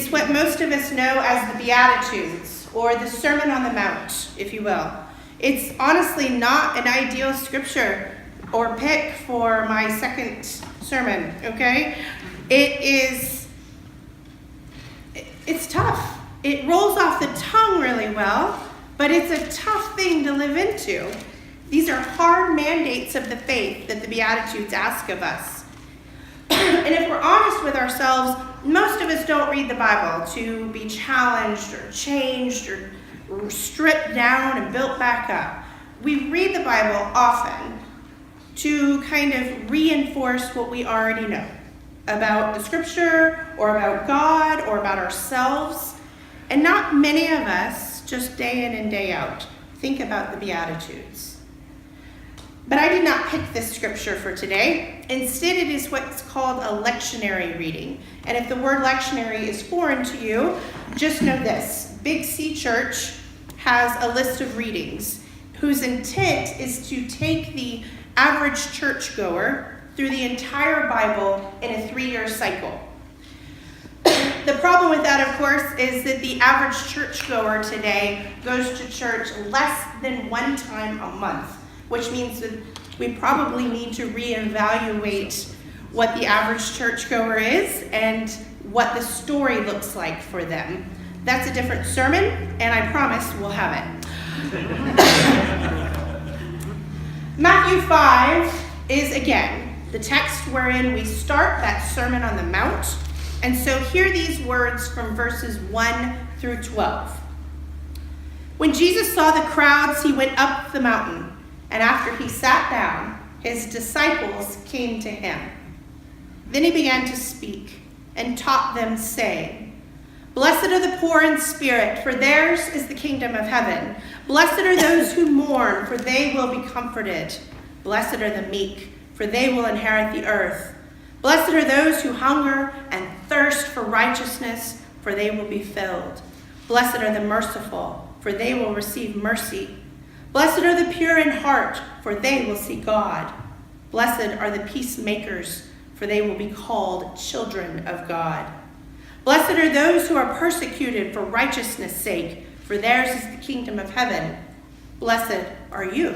It's what most of us know as the Beatitudes, or the Sermon on the Mount, if you will. It's honestly not an ideal scripture or pick for my second sermon, okay? It's tough. It rolls off the tongue really well, but it's a tough thing to live into. These are hard mandates of the faith that the Beatitudes ask of us. And if we're honest with ourselves, most of us don't read the Bible to be challenged or changed or stripped down and built back up. We read the Bible often to kind of reinforce what we already know about the scripture or about God or about ourselves. And not many of us, just day in and day out, think about the Beatitudes. But I did not pick this scripture for today. Instead, it is what's called a lectionary reading. And if the word lectionary is foreign to you, just know this. Big C Church has a list of readings whose intent is to take the average churchgoer through the entire Bible in a 3-year cycle. The problem with that, of course, is that the average churchgoer today goes to church less than one time a month, which means that we probably need to reevaluate what the average churchgoer is and what the story looks like for them. That's a different sermon, and I promise we'll have it. Matthew 5 is, again, the text wherein we start that Sermon on the Mount. And so hear these words from verses 1 through 12. When Jesus saw the crowds, he went up the mountain. And after he sat down, his disciples came to him. Then he began to speak and taught them, saying, "Blessed are the poor in spirit, for theirs is the kingdom of heaven. Blessed are those who mourn, for they will be comforted. Blessed are the meek, for they will inherit the earth. Blessed are those who hunger and thirst for righteousness, for they will be filled. Blessed are the merciful, for they will receive mercy. Blessed are the pure in heart, for they will see God. Blessed are the peacemakers, for they will be called children of God. Blessed are those who are persecuted for righteousness' sake, for theirs is the kingdom of heaven. Blessed are you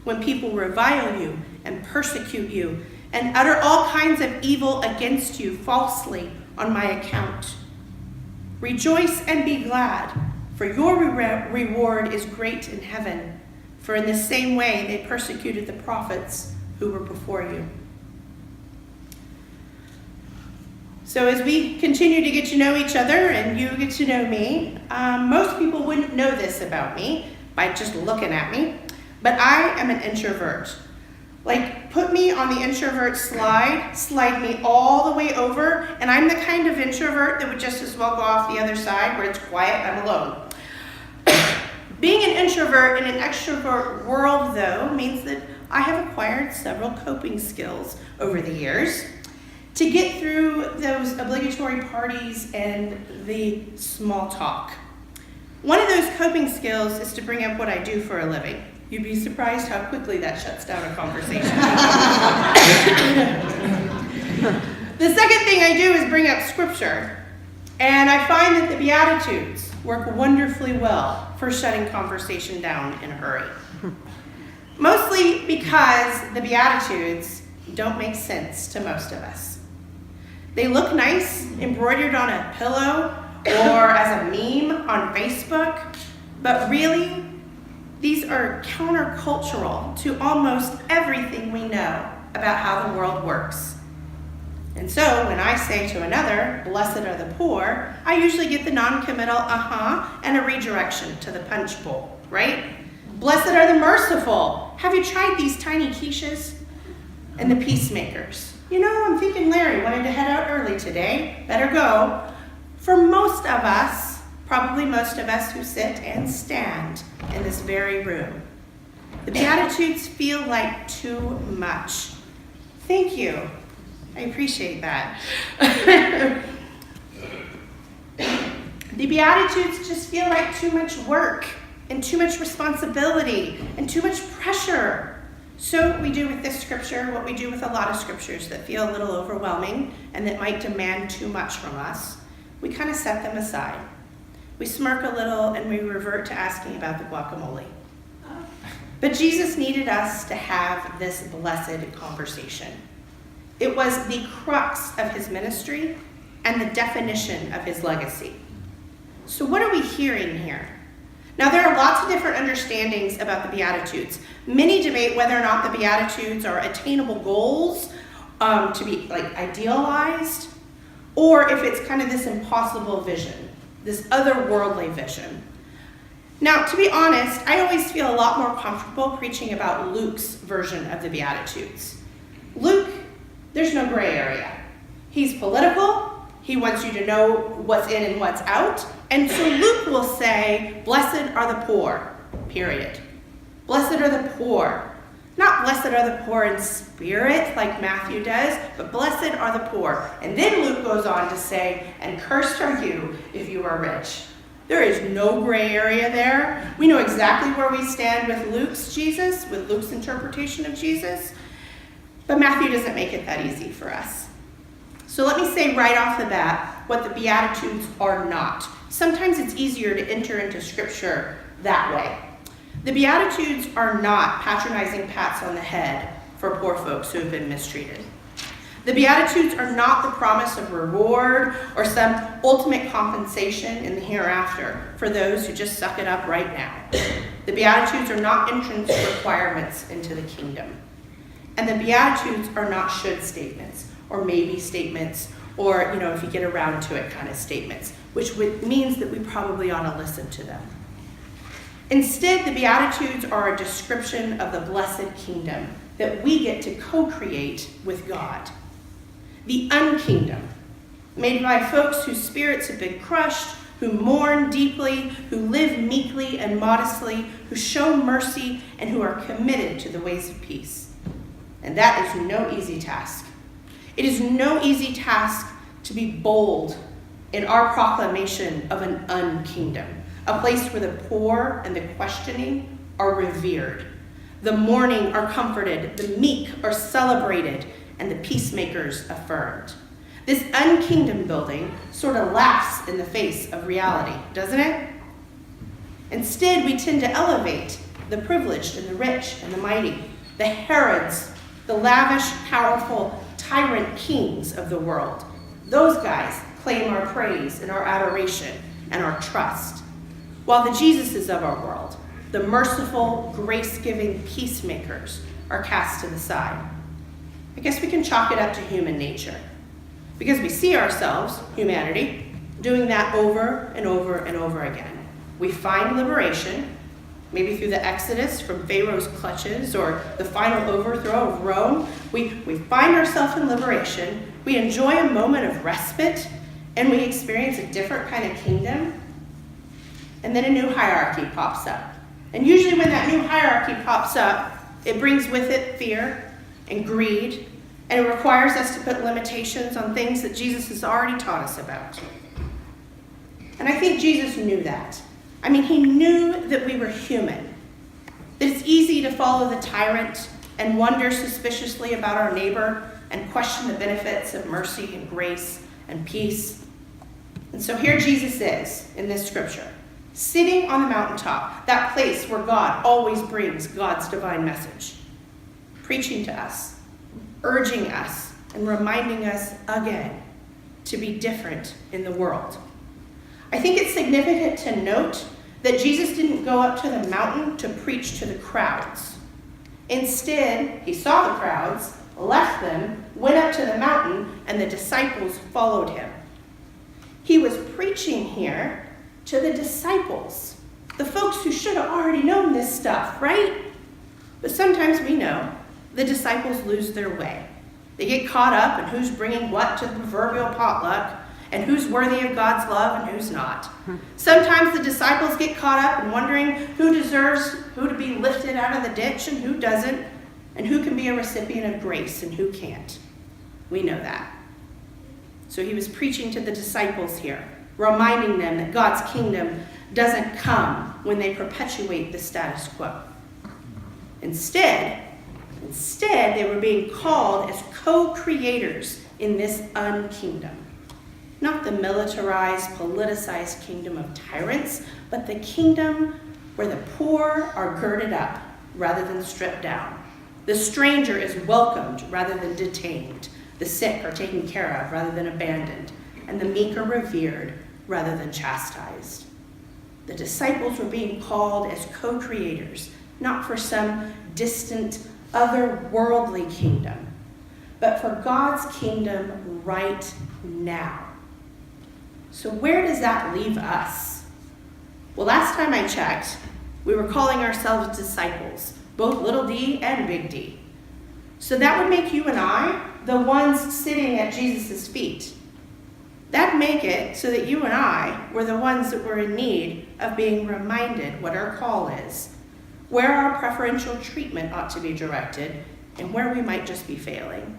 when people revile you and persecute you and utter all kinds of evil against you falsely on my account. Rejoice and be glad, for your reward is great in heaven. For in the same way they persecuted the prophets who were before you." So as we continue to get to know each other and you get to know me, most people wouldn't know this about me by just looking at me, but I am an introvert. Like, put me on the introvert slide me all the way over, and I'm the kind of introvert that would just as well go off the other side where it's quiet, I'm alone. Being an introvert in an extrovert world, though, means that I have acquired several coping skills over the years to get through those obligatory parties and the small talk. One of those coping skills is to bring up what I do for a living. You'd be surprised how quickly that shuts down a conversation. The second thing I do is bring up scripture. And I find that the Beatitudes work wonderfully well for shutting conversation down in a hurry. Mostly because the Beatitudes don't make sense to most of us. They look nice, embroidered on a pillow or as a meme on Facebook, but really, these are countercultural to almost everything we know about how the world works. And so when I say to another, "Blessed are the poor," I usually get the non-committal and a redirection to the punch bowl, right? "Blessed are the merciful. Have you tried these tiny quiches?" And the peacemakers. "You know, I'm thinking Larry wanted to head out early today. Better go." For most of us, probably most of us who sit and stand in this very room, the Beatitudes feel like too much. Thank you. I appreciate that. The Beatitudes just feel like too much work and too much responsibility and too much pressure. So we do with this scripture what we do with a lot of scriptures that feel a little overwhelming and that might demand too much from us. we kind of set them aside. We smirk a little and we revert to asking about the guacamole. But Jesus needed us to have this blessed conversation. It was the crux of his ministry and the definition of his legacy. So what are we hearing here? Now, there are lots of different understandings about the Beatitudes. Many debate whether or not the Beatitudes are attainable goals to be idealized, or if it's kind of this impossible vision, this otherworldly vision. Now, to be honest, I always feel a lot more comfortable preaching about Luke's version of the Beatitudes. Luke, there's no gray area. He's political. He wants you to know what's in and what's out. And so Luke will say, blessed are the poor, period. Blessed are the poor. Not blessed are the poor in spirit, like Matthew does, but blessed are the poor. And then Luke goes on to say, and cursed are you if you are rich. There is no gray area there. We know exactly where we stand with Luke's Jesus, with Luke's interpretation of Jesus. But Matthew doesn't make it that easy for us. So let me say right off the bat what the Beatitudes are not. Sometimes it's easier to enter into Scripture that way. The Beatitudes are not patronizing pats on the head for poor folks who have been mistreated. The Beatitudes are not the promise of reward or some ultimate compensation in the hereafter for those who just suck it up right now. The Beatitudes are not entrance requirements into the kingdom. And the Beatitudes are not should statements or maybe statements or, if you get around to it kind of statements, which means that we probably ought to listen to them. Instead, the Beatitudes are a description of the blessed kingdom that we get to co-create with God. The unkingdom, made by folks whose spirits have been crushed, who mourn deeply, who live meekly and modestly, who show mercy, and who are committed to the ways of peace. And that is no easy task. It is no easy task to be bold in our proclamation of an unkingdom, a place where the poor and the questioning are revered. The mourning are comforted, the meek are celebrated, and the peacemakers affirmed. This unkingdom building sort of laughs in the face of reality, doesn't it? Instead, we tend to elevate the privileged and the rich and the mighty, the Herods, the lavish, powerful, tyrant kings of the world. Those guys claim our praise and our adoration and our trust, while the Jesuses of our world, the merciful, grace-giving peacemakers, are cast to the side. I guess we can chalk it up to human nature, because we see ourselves, humanity, doing that over and over and over again. We find liberation, maybe through the exodus from Pharaoh's clutches or the final overthrow of Rome. We find ourselves in liberation, we enjoy a moment of respite, and we experience a different kind of kingdom. And then a new hierarchy pops up. And usually when that new hierarchy pops up, it brings with it fear and greed, and it requires us to put limitations on things that Jesus has already taught us about. And I think Jesus knew that. He knew that we were human, that it's easy to follow the tyrant and wonder suspiciously about our neighbor and question the benefits of mercy and grace and peace. And so here Jesus is in this scripture, sitting on the mountaintop, that place where God always brings God's divine message, preaching to us, urging us, and reminding us again to be different in the world. I think it's significant to note that Jesus didn't go up to the mountain to preach to the crowds. Instead, he saw the crowds, left them, went up to the mountain, and the disciples followed him. He was preaching here to the disciples, the folks who should have already known this stuff, right? But sometimes we know the disciples lose their way. They get caught up in who's bringing what to the proverbial potluck and who's worthy of God's love and who's not. Sometimes the disciples get caught up in wondering who deserves who to be lifted out of the ditch and who doesn't, and who can be a recipient of grace and who can't. We know that. So he was preaching to the disciples here, reminding them that God's kingdom doesn't come when they perpetuate the status quo. Instead, they were being called as co-creators in this unkingdom. not the militarized, politicized kingdom of tyrants, but the kingdom where the poor are girded up rather than stripped down. The stranger is welcomed rather than detained. The sick are taken care of rather than abandoned. And the meek are revered rather than chastised. The disciples were being called as co-creators, not for some distant, otherworldly kingdom, but for God's kingdom right now. So where does that leave us? Well, last time I checked, we were calling ourselves disciples, both little d and big D. So that would make you and I the ones sitting at Jesus' feet. That'd make it so that you and I were the ones that were in need of being reminded what our call is, where our preferential treatment ought to be directed, and where we might just be failing.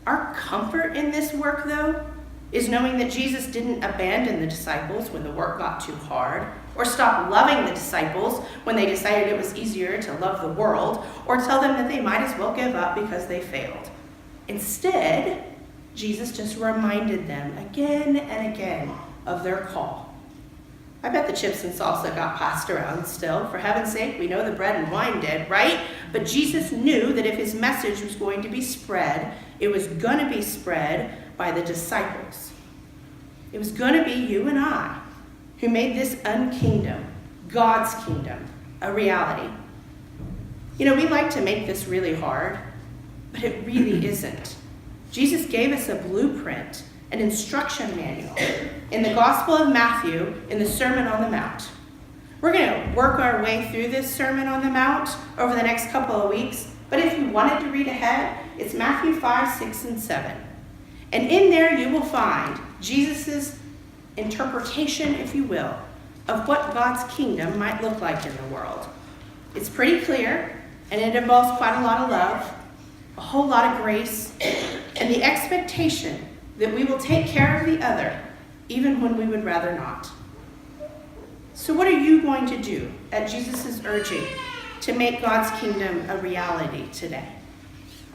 Our comfort in this work, though, is knowing that Jesus didn't abandon the disciples when the work got too hard, or stop loving the disciples when they decided it was easier to love the world, or tell them that they might as well give up because they failed. Instead, Jesus just reminded them again and again of their call. I bet the chips and salsa got passed around still. For heaven's sake, we know the bread and wine did, right? But Jesus knew that if his message was going to be spread, it was going to be spread by the disciples. It was going to be you and I who made this unkingdom, God's kingdom, a reality. You know, we like to make this really hard, but it really isn't. Jesus gave us a blueprint, an instruction manual in the Gospel of Matthew in the Sermon on the Mount. We're going to work our way through this Sermon on the Mount over the next couple of weeks, but if you wanted to read ahead, it's Matthew 5, 6, and 7. And in there you will find Jesus' interpretation, if you will, of what God's kingdom might look like in the world. It's pretty clear, and it involves quite a lot of love, a whole lot of grace, and the expectation that we will take care of the other, even when we would rather not. So what are you going to do at Jesus' urging to make God's kingdom a reality today?